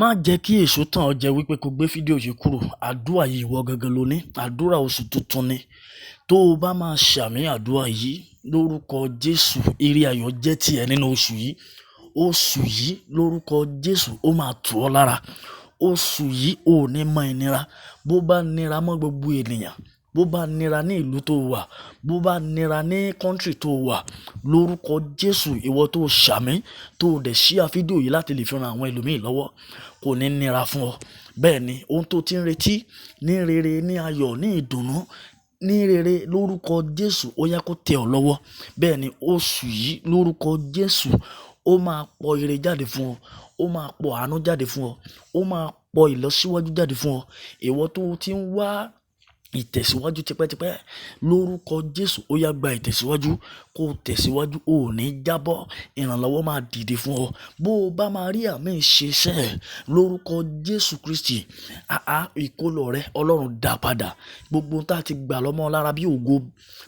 Má jẹ́ kí èso tàn ọ́ jẹ wípé kó gbé fídíò yìí kúrò. Àdúrà yìí ìwọ gangan ló ní. Àdúrà oṣù tuntun ni. Tó o bá máa ṣàmì àdúrà yìí lórúkọ Jésù, ire ayọ̀ jẹ́ tiẹ̀ nínú oṣù yìí. Oṣù yìí lórúkọ Jésù ó máa tù ọ́ lára. Oṣù yìí ò ní mọ ìnira. Bó bá nira mọ́ gbogbo ènìyàn, bó bá nira ní ìlú tó wà, bó bá nira ní kọ́ńtírì tó wà, lórúkọ Jésù ìwọ tó ṣàmì tó dẹ̀ ṣíà fídíò yìí láti lè fi ran àwọn ẹlòmíì lọ́wọ́, kò ní nira fún ọ. Bẹ́ẹ̀ ni ohun tó ti ń retí ní rere, ní ayọ̀, ní ìdùnnú, ní rere lórúkọ Jésù ó yá kó tẹ̀ ọ́ lọ́wọ́. Bẹ́ẹ̀ ni oṣù yìí lórúkọ Jésù ó máa pọ̀ ire jáde fún ọ. Ó máa pọ̀ àánú jáde fún ọ. Ó máa pọ̀ ìlọsíwájú jáde fún ọ. Ìwọ tó ti ń wá ìtẹ̀síwájú tipẹ́tipẹ́ lórúkọ Jésù ó yá gba ìtẹ̀síwájú, kó tẹ̀síwájú, ò ní jábọ́. Ìrànlọ́wọ́ máa dìde fún ọ. Bó o bá máa rí àmì ìṣeṣẹ́ lórúkọ Jésù Kristi, ìkólọ rẹ Ọlọ́run dá padà. Gbogbo tá a ti gbà lọ́mọ lára bí ògo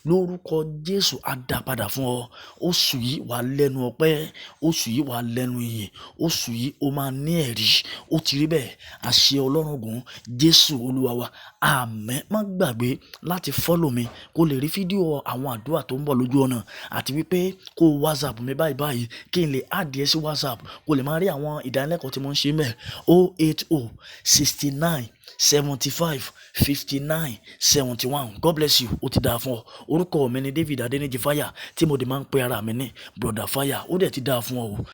lórúkọ Jésù á dá padà fún ọ. Oṣù yìí wà lẹ́nu ọpẹ́. Oṣù yìí wà lẹ́nu ìyìn. Oṣù yìí ó máa ní ẹ̀rí. Ó ti rí bẹ́ẹ̀. Àṣẹ Ọlọ́run gùn Jésù Olúwa wa. Àmín. Má gbàgbé láti follow mi kó lè rí fídíò àwọn àdúrà tó ń bọ̀ lójú ọ̀nà, àti wípé kó WhatsApp mi báyìí kí n lè add ẹ sí WhatsApp kó lè máa rí àwọn ìdánilẹ́kọ̀ọ́ tí mo ń ṣe mẹ́ 080 69 75 59 71. God bless you. Ó ti dáa fún ọ. Orúkọ mi ni David Adeniji Fire tí mo dẹ̀ máa ń pe ara mi ní Brother Fire. Ó dẹ̀ ti dáa fún ọ.